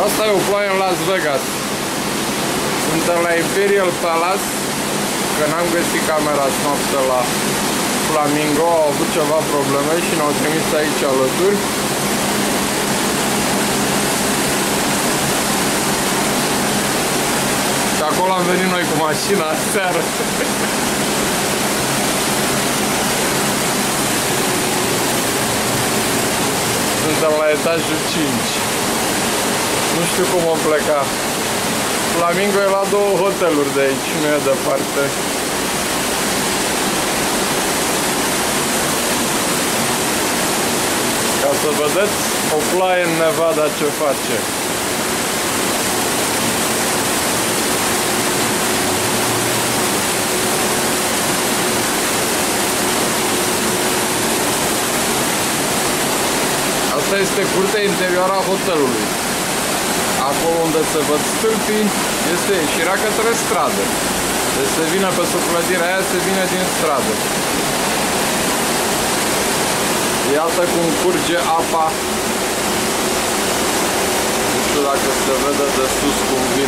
Asta e o ploaie în Las Vegas. Suntem la Imperial Palace, că n-am găsit camera noastră la Flamingo, au avut ceva probleme și ne-au trimis aici alături. Și acolo am venit noi cu mașina seară. Suntem la etajul 5. Nu știu cum vom pleca. Flamingo e la 2 hoteluri de aici, nu e departe. Ca să vedeți o ploaie în Nevada ce face. Asta este curtea interioară a hotelului. Acolo unde se văd stâlpii este ieșirea către stradă. Deci se vine pe sub clădirea aia, se vine din stradă. Iată cum curge apa. Nu știu dacă se vede de sus cum vine.